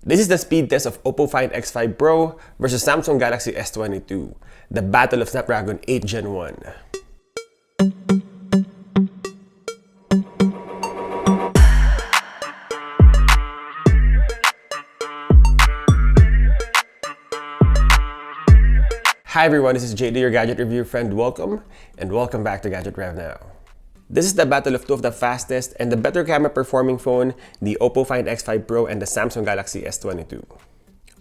This is the speed test of Oppo Find X5 Pro versus Samsung Galaxy S22, the battle of Snapdragon 8 Gen 1. Hi everyone, this is JD, your gadget review friend. Welcome back to GadgetRevNow. This is the battle of two of the fastest and the better camera performing phone, the Oppo Find X5 Pro and the Samsung Galaxy S22.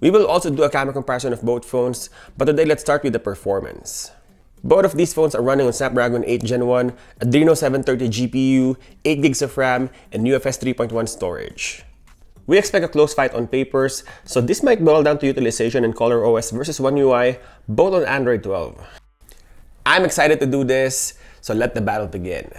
We will also do a camera comparison of both phones, but today let's start with the performance. Both of these phones are running on Snapdragon 8 Gen 1, Adreno 730 GPU, 8 gigs of RAM, and UFS 3.1 storage. We expect a close fight on papers, so this might boil down to utilization and ColorOS versus One UI, both on Android 12. I'm excited to do this, so let the battle begin.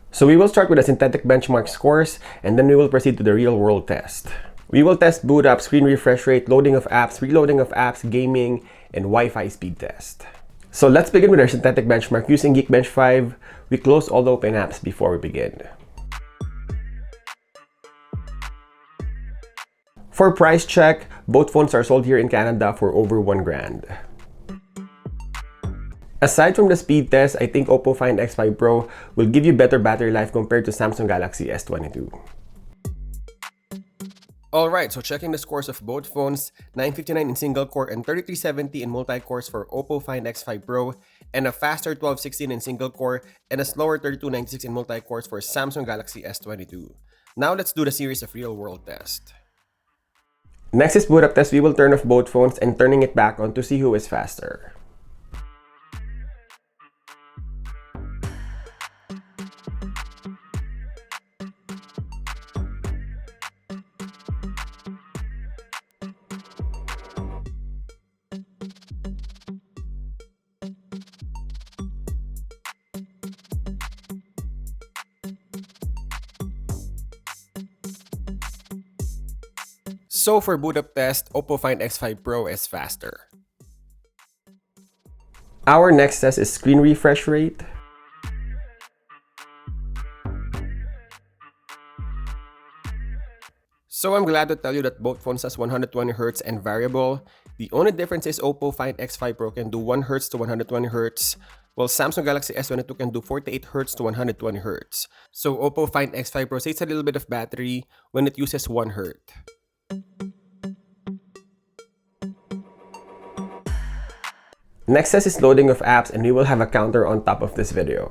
So we will start with the synthetic benchmark scores, and then we will proceed to the real-world test. We will test boot up, screen refresh rate, loading of apps, reloading of apps, gaming, and Wi-Fi speed test. So let's begin with our synthetic benchmark using Geekbench 5. We close all the open apps before we begin. For price check, both phones are sold here in Canada for over $1,000. Aside from the speed test, I think Oppo Find X5 Pro will give you better battery life compared to Samsung Galaxy S22. Alright, so checking the scores of both phones, 959 in single core and 3370 in multi-cores for Oppo Find X5 Pro, and a faster 1216 in single core and a slower 3296 in multi-cores for Samsung Galaxy S22. Now let's do the series of real-world test. Next is boot up test. We will turn off both phones and turning it back on to see who is faster. So for boot up test, Oppo Find X5 Pro is faster. Our next test is screen refresh rate. So I'm glad to tell you that both phones has 120Hz and variable. The only difference is Oppo Find X5 Pro can do 1Hz to 120Hz, while Samsung Galaxy S22 can do 48Hz to 120Hz. So Oppo Find X5 Pro saves a little bit of battery when it uses 1Hz. Next test is loading of apps, and we will have a counter on top of this video.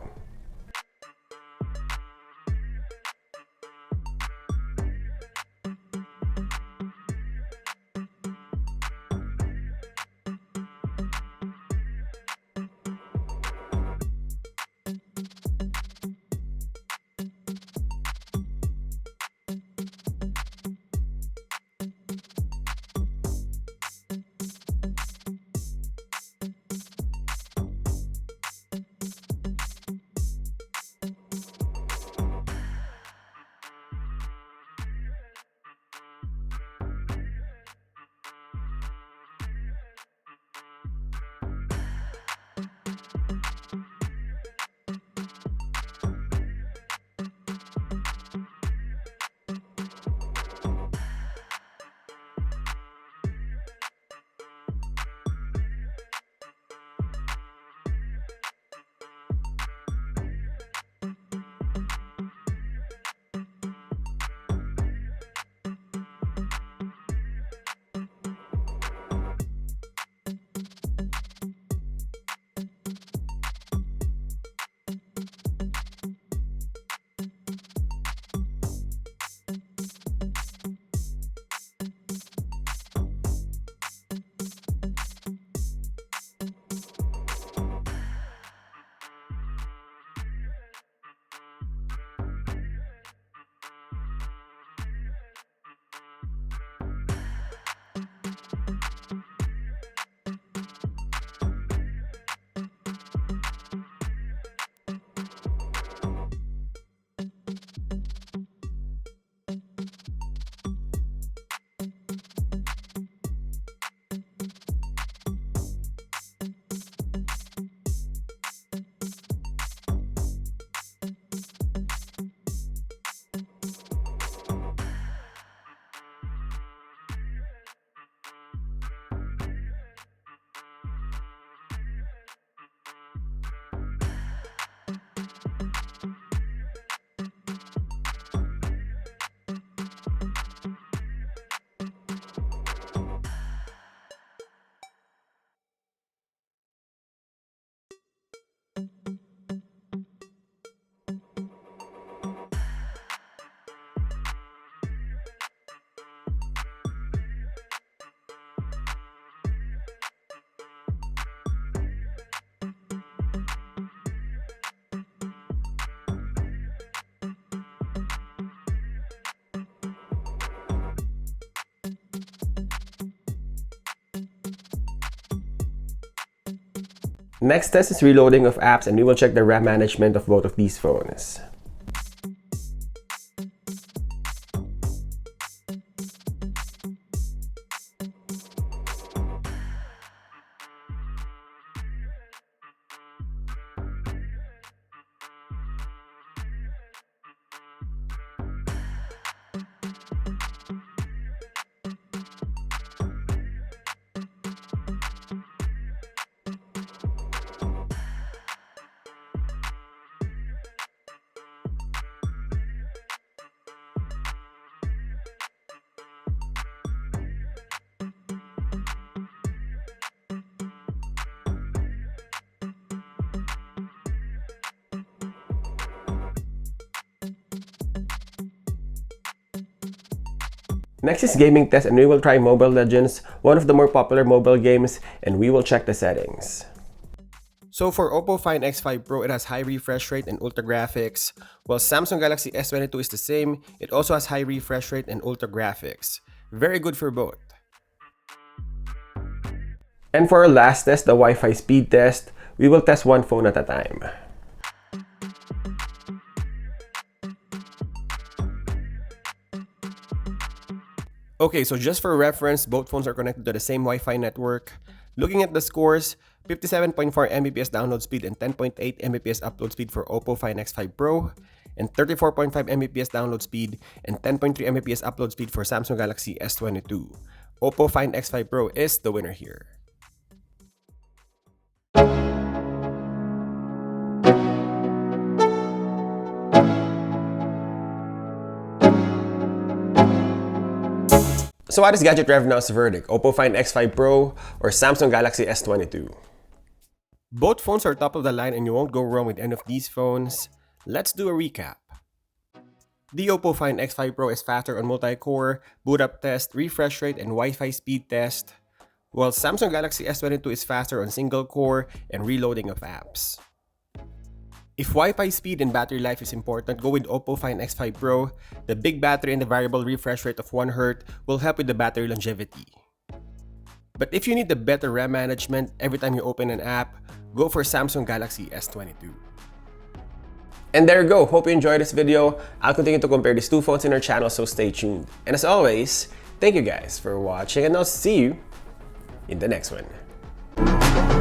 Next test is reloading of apps, and we will check the RAM management of both of these phones. Next is gaming test, and we will try Mobile Legends, one of the more popular mobile games, and we will check the settings. So for Oppo Find X5 Pro, it has high refresh rate and ultra graphics, while Samsung Galaxy S22 is the same. It also has high refresh rate and ultra graphics. Very good for both. And for our last test, the Wi-Fi speed test, we will test one phone at a time. Okay, so just for reference, both phones are connected to the same Wi-Fi network. Looking at the scores, 57.4 Mbps download speed and 10.8 Mbps upload speed for Oppo Find X5 Pro, and 34.5 Mbps download speed and 10.3 Mbps upload speed for Samsung Galaxy S22. Oppo Find X5 Pro is the winner here. So what is GadgetRevNow's verdict? Oppo Find X5 Pro or Samsung Galaxy S22? Both phones are top of the line and you won't go wrong with any of these phones. Let's do a recap. The Oppo Find X5 Pro is faster on multi-core, boot up test, refresh rate, and Wi-Fi speed test, while Samsung Galaxy S22 is faster on single core and reloading of apps. If Wi-Fi speed and battery life is important, go with Oppo Find X5 Pro. The big battery and the variable refresh rate of 1 Hz will help with the battery longevity. But if you need the better RAM management every time you open an app, go for Samsung Galaxy S22. And there you go. Hope you enjoyed this video. I'll continue to compare these two phones in our channel, so stay tuned. And as always, thank you guys for watching, and I'll see you in the next one.